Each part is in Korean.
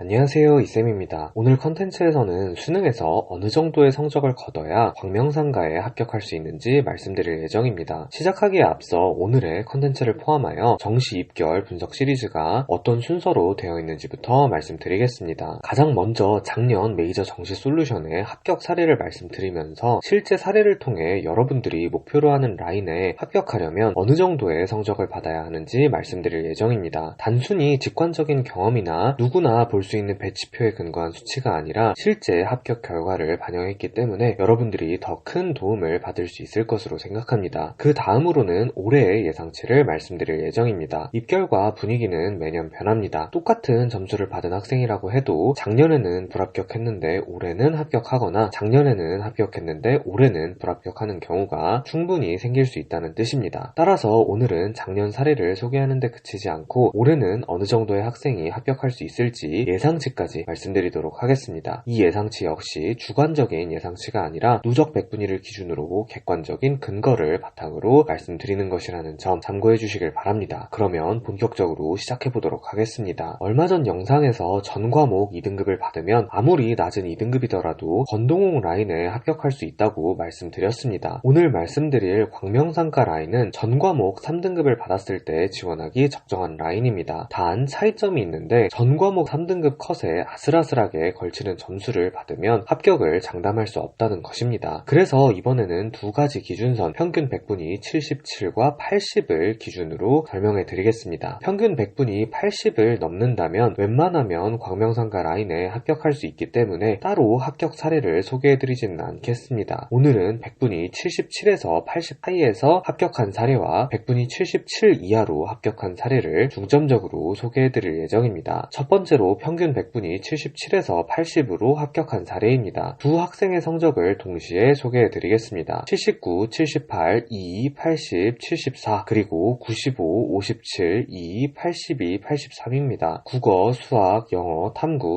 안녕하세요, 이쌤입니다. 오늘 컨텐츠에서는 수능에서 어느 정도의 성적을 거둬야 광명상가에 합격할 수 있는지 말씀드릴 예정입니다. 시작하기에 앞서 오늘의 컨텐츠를 포함하여 정시 입결 분석 시리즈가 어떤 순서로 되어 있는지부터 말씀드리겠습니다. 가장 먼저 작년 메이저 정시 솔루션의 합격 사례를 말씀드리면서 실제 사례를 통해 여러분들이 목표로 하는 라인에 합격하려면 어느 정도의 성적을 받아야 하는지 말씀드릴 예정입니다. 단순히 직관적인 경험이나 누구나 볼 수 있는 배치표에 근거한 수치가 아니라 실제 합격 결과를 반영했기 때문에 여러분들이 더 큰 도움을 받을 수 있을 것으로 생각합니다. 그 다음으로는 올해의 예상치를 말씀드릴 예정입니다. 입결과 분위기는 매년 변합니다. 똑같은 점수를 받은 학생이라고 해도 작년에는 불합격했는데 올해는 합격하거나 작년에는 합격했는데 올해는 불합격하는 경우가 충분히 생길 수 있다는 뜻입니다. 따라서 오늘은 작년 사례를 소개하는 데 그치지 않고 올해는 어느 정도의 학생이 합격할 수 있을지 예상치까지 말씀드리도록 하겠습니다. 이 예상치 역시 주관적인 예상치가 아니라 누적 백분위를 기준으로 객관적인 근거를 바탕으로 말씀드리는 것이라는 점 참고해 주시길 바랍니다. 그러면 본격적으로 시작해 보도록 하겠습니다. 얼마 전 영상에서 전 과목 2등급을 받으면 아무리 낮은 2등급이더라도 건동홍 라인에 합격할 수 있다고 말씀드렸습니다. 오늘 말씀드릴 광명상가 라인은 전 과목 3등급을 받았을 때 지원하기 적정한 라인입니다. 단 차이점이 있는데 전 과목 3등급 컷에 아슬아슬하게 걸치는 점수를 받으면 합격을 장담할 수 없다는 것입니다. 그래서 이번에는 두 가지 기준선 평균 100분위 77과 80을 기준으로 설명해 드리겠습니다. 평균 100분위 80을 넘는다면 웬만하면 광명상가 라인에 합격할 수 있기 때문에 따로 합격 사례를 소개해 드리지는 않겠습니다. 오늘은 100분위 77에서 80 사이에서 합격한 사례와 100분위 77 이하로 합격한 사례를 중점적으로 소개해 드릴 예정입니다. 첫 번째로 평균 100분위 77에서 80으로 합격한 사례입니다. 두 학생의 성적을 동시에 소개해 드리겠습니다. 79, 78, 2, 80, 74 그리고 95, 57, 2, 82, 83입니다. 국어, 수학, 영어,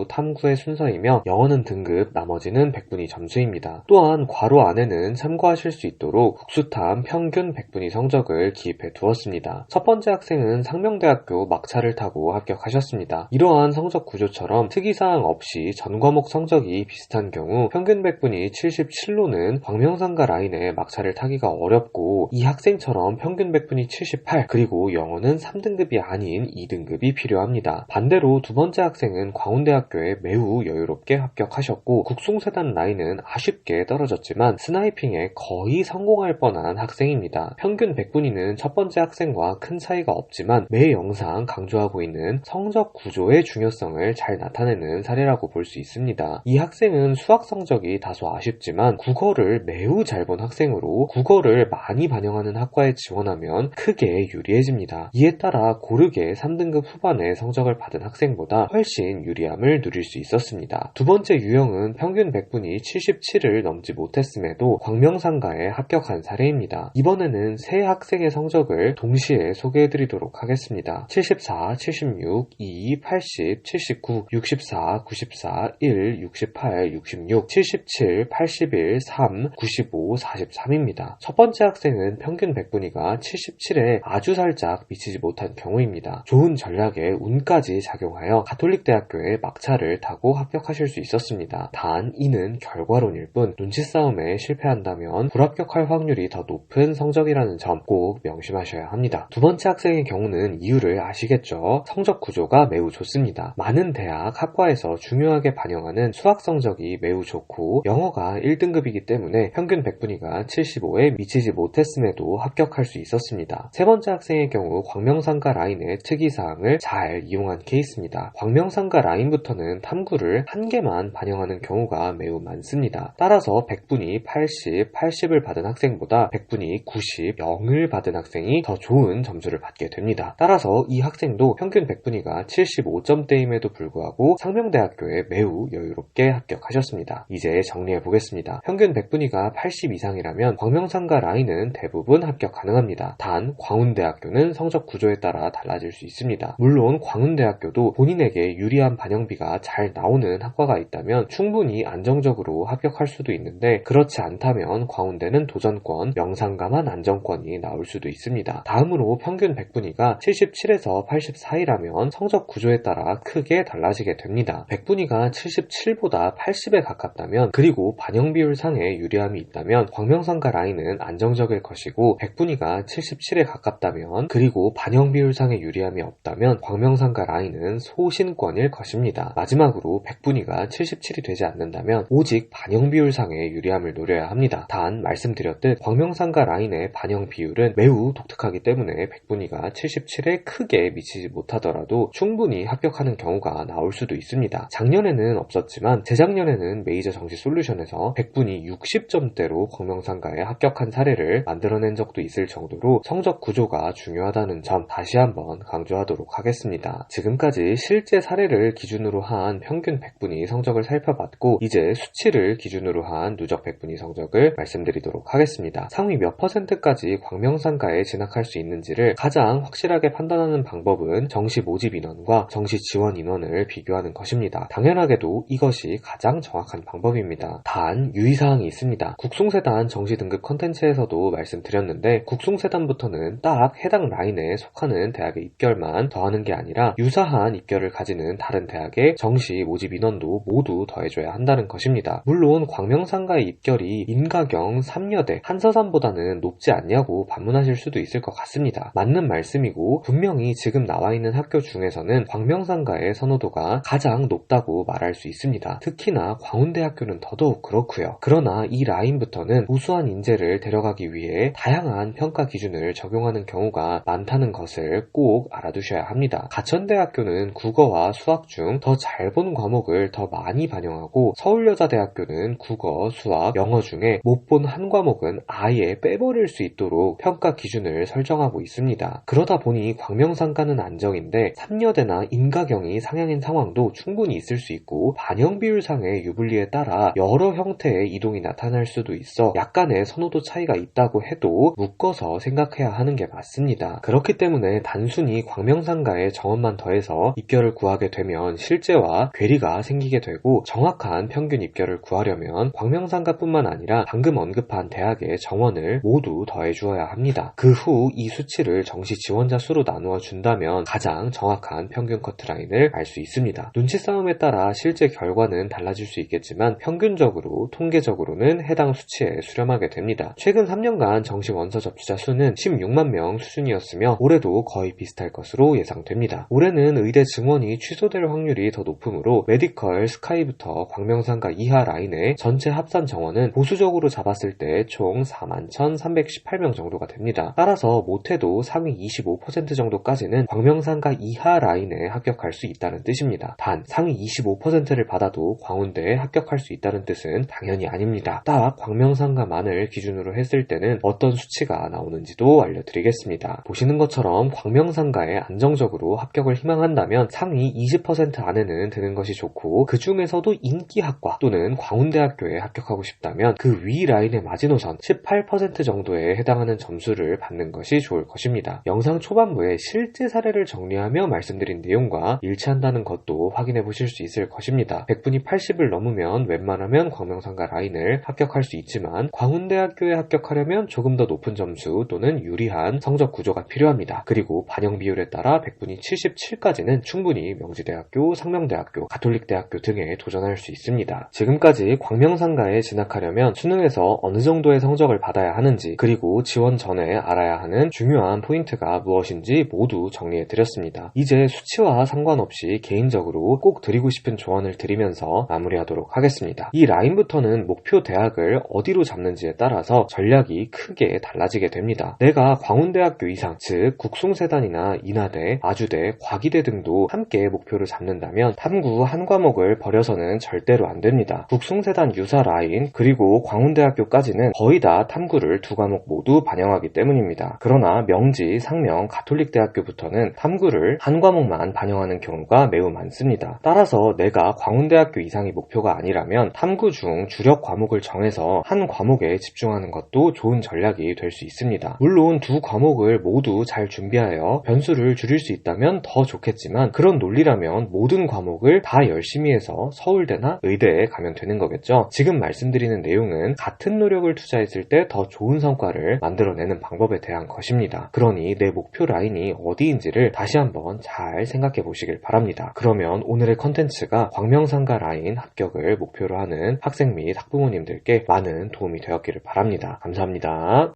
탐구의 순서이며 영어는 등급, 나머지는 100분위 점수입니다. 또한 괄호 안에는 참고하실 수 있도록 국수탐 평균 100분위 성적을 기입해 두었습니다. 첫 번째 학생은 상명대학교 막차를 타고 합격하셨습니다. 이러한 성적 구조처럼 특이사항 없이 전 과목 성적이 비슷한 경우 평균 100분위 77로는 광명상가 라인에 막차를 타기가 어렵고 이 학생처럼 평균 100분위 78 그리고 영어는 3등급이 아닌 2등급이 필요합니다. 반대로 두 번째 학생은 광운대학교에 매우 여유롭게 합격하셨고 국송세단 라인은 아쉽게 떨어졌지만 스나이핑에 거의 성공할 뻔한 학생입니다. 평균 100분위는 첫 번째 학생과 큰 차이가 없지만 매 영상 강조하고 있는 성적 구조의 중요성을 잘 나타내는 사례라고 볼 수 있습니다. 이 학생은 수학 성적이 다소 아쉽지만 국어를 매우 잘 본 학생으로 국어를 많이 반영하는 학과에 지원하면 크게 유리해집니다. 이에 따라 고르게 3등급 후반의 성적을 받은 학생보다 훨씬 유리함을 누릴 수 있었습니다. 두 번째 유형은 평균 100분위 77을 넘지 못했음에도 광명상가에 합격한 사례입니다. 이번에는 세 학생의 성적을 동시에 소개해드리도록 하겠습니다. 74, 76, 2, 80, 79, 64, 94, 1, 68, 66, 77, 81, 3, 95, 43입니다. 첫 번째 학생은 평균 100분위가 77에 아주 살짝 미치지 못한 경우입니다. 좋은 전략에 운까지 작용하여 가톨릭대학교에 막차를 타고 합격하실 수 있었습니다. 단 이는 결과론일 뿐 눈치 싸움에 실패한다면 불합격할 확률이 더 높은 성적이라는 점 꼭 명심하셔야 합니다. 두 번째 학생의 경우는 이유를 아시겠죠? 성적 구조가 매우 좋습니다. 많은 대학, 학과에서 중요하게 반영하는 수학 성적이 매우 좋고 영어가 1등급이기 때문에 평균 100분위가 75에 미치지 못했음에도 합격할 수 있었습니다. 세 번째 학생의 경우 광명상가 라인의 특이사항을 잘 이용한 케이스입니다. 광명상가 라인부터는 탐구를 한 개만 반영하는 경우가 매우 많습니다. 따라서 100분위 80, 80을 받은 학생보다 100분위 90, 0을 받은 학생이 더 좋은 점수를 받게 됩니다. 따라서 이 학생도 평균 100분위가 75점대임에도 불구하고 상명대학교에 매우 여유롭게 합격하셨습니다. 이제 정리해보겠습니다. 평균 100분위가 80 이상이라면 광명상가 라인은 대부분 합격 가능합니다. 단 광운대학교는 성적 구조에 따라 달라질 수 있습니다. 물론 광운대학교도 본인에게 유리한 반영비가 잘 나오는 학과가 있다면 충분히 안정적으로 합격할 수도 있는데 그렇지 않다면 광운대는 도전권, 영상가만 안정권이 나올 수도 있습니다. 다음으로 평균 100분위가 77에서 80 사이라면 성적 구조에 따라 크게 다를 달라지게 됩니다. 백분위가 77보다 80에 가깝다면, 그리고 반영 비율상의 유리함이 있다면 광명상가 라인은 안정적일 것이고, 백분위가 77에 가깝다면 그리고 반영 비율상의 유리함이 없다면 광명상가 라인은 소신권일 것입니다. 마지막으로 백분위가 77이 되지 않는다면 오직 반영 비율상의 유리함을 노려야 합니다. 단 말씀드렸듯 광명상가 라인의 반영 비율은 매우 독특하기 때문에 백분위가 77에 크게 미치지 못하더라도 충분히 합격하는 경우가 나올 수도 있습니다. 작년에는 없었지만 재작년에는 메이저 정시 솔루션에서 백분위 60점대로 광명상가에 합격한 사례를 만들어낸 적도 있을 정도로 성적 구조가 중요하다는 점 다시 한번 강조하도록 하겠습니다. 지금까지 실제 사례를 기준으로 한 평균 백분위 성적을 살펴봤고, 이제 수치를 기준으로 한 누적 백분위 성적을 말씀드리도록 하겠습니다. 상위 몇 %까지 광명상가에 진학할 수 있는지를 가장 확실하게 판단하는 방법은 정시 모집 인원과 정시 지원 인원을 비교하는 것입니다. 당연하게도 이것이 가장 정확한 방법입니다. 단 유의사항이 있습니다. 국송세단 정시 등급 컨텐츠에서도 말씀드렸는데, 국송세단부터는 딱 해당 라인에 속하는 대학의 입결만 더하는 게 아니라 유사한 입결을 가지는 다른 대학의 정시 모집 인원도 모두 더해줘야 한다는 것입니다. 물론 광명상가의 입결이 인가경, 삼여대, 한서산보다는 높지 않냐고 반문하실 수도 있을 것 같습니다. 맞는 말씀이고, 분명히 지금 나와 있는 학교 중에서는 광명상가의 선호도가 가장 높다고 말할 수 있습니다. 특히나 광운대학교는 더더욱 그렇고요. 그러나 이 라인부터는 우수한 인재를 데려가기 위해 다양한 평가 기준을 적용하는 경우가 많다는 것을 꼭 알아두셔야 합니다. 가천대학교는 국어와 수학 중 더 잘 본 과목을 더 많이 반영하고, 서울여자대학교는 국어, 수학, 영어 중에 못 본 한 과목은 아예 빼버릴 수 있도록 평가 기준을 설정하고 있습니다. 그러다 보니 광명상가는 안정인데 삼여대나 인가경이 상향인 상황도 충분히 있을 수 있고, 반영 비율상의 유불리에 따라 여러 형태의 이동이 나타날 수도 있어 약간의 선호도 차이가 있다고 해도 묶어서 생각해야 하는 게 맞습니다. 그렇기 때문에 단순히 광명상가의 정원만 더해서 입결을 구하게 되면 실제와 괴리가 생기게 되고, 정확한 평균 입결을 구하려면 광명상가뿐만 아니라 방금 언급한 대학의 정원을 모두 더해 주어야 합니다. 그 후 이 수치를 정시 지원자 수로 나누어 준다면 가장 정확한 평균 커트라인을 알 수 있습니다. 눈치 싸움에 따라 실제 결과는 달라질 수 있겠지만 평균적으로 통계적으로는 해당 수치에 수렴하게 됩니다. 최근 3년간 정시 원서 접수자 수는 16만 명 수준이었으며 올해도 거의 비슷할 것으로 예상됩니다. 올해는 의대 증원이 취소될 확률이 더 높으므로 메디컬, 스카이부터 광명상가 이하 라인의 전체 합산 정원은 보수적으로 잡았을 때 총 41,318명 정도가 됩니다. 따라서 못해도 상위 25% 정도까지는 광명상가 이하 라인에 합격할 수 있다는 뜻입니다. 단 상위 25%를 받아도 광운대에 합격할 수 있다는 뜻은 당연히 아닙니다. 딱 광명상가만을 기준으로 했을 때는 어떤 수치가 나오는지도 알려드리겠습니다. 보시는 것처럼 광명상가에 안정적으로 합격을 희망한다면 상위 20% 안에는 드는 것이 좋고, 그 중에서도 인기학과 또는 광운대학교에 합격하고 싶다면 그 위 라인의 마지노선 18% 정도에 해당하는 점수를 받는 것이 좋을 것입니다. 영상 초반부에 실제 사례를 정리하며 말씀드린 내용과 일치한다는 것도 확인해 보실 수 있을 것입니다. 백분위 80을 넘으면 웬만하면 광명상가 라인을 합격할 수 있지만 광운대학교에 합격하려면 조금 더 높은 점수 또는 유리한 성적 구조가 필요합니다. 그리고 반영 비율에 따라 백분위 77까지는 충분히 명지대학교, 상명대학교, 가톨릭대학교 등에 도전할 수 있습니다. 지금까지 광명상가에 진학하려면 수능에서 어느 정도의 성적을 받아야 하는지, 그리고 지원 전에 알아야 하는 중요한 포인트가 무엇인지 모두 정리해드렸습니다. 이제 수치와 상관없이 개인적으로 꼭 드리고 싶은 조언을 드리면서 마무리하도록 하겠습니다. 이 라인부터는 목표 대학을 어디로 잡는지에 따라서 전략이 크게 달라지게 됩니다. 내가 광운대학교 이상, 즉 국송세단이나 인하대, 아주대, 과기대 등도 함께 목표를 잡는다면 탐구 한 과목을 버려서는 절대로 안 됩니다. 국송세단 유사 라인 그리고 광운대학교까지는 거의 다 탐구를 두 과목 모두 반영하기 때문입니다. 그러나 명지, 상명, 가톨릭대학교부터는 탐구를 한 과목만 반영하는 경우가 매우 많습니다. 따라서 내가 광운대학교 이상이 목표가 아니라면 탐구 중 주력 과목을 정해서 한 과목에 집중하는 것도 좋은 전략이 될 수 있습니다. 물론 두 과목을 모두 잘 준비하여 변수를 줄일 수 있다면 더 좋겠지만, 그런 논리라면 모든 과목을 다 열심히 해서 서울대나 의대에 가면 되는 거겠죠. 지금 말씀드리는 내용은 같은 노력을 투자했을 때 더 좋은 성과를 만들어내는 방법에 대한 것입니다. 그러니 내 목표 라인이 어디인지를 다시 한번 잘 생각해 보시길 바랍니다. 있습니다. 그러면 오늘의 컨텐츠가 광명상가 라인 합격을 목표로 하는 학생 및 학부모님들께 많은 도움이 되었기를 바랍니다. 감사합니다.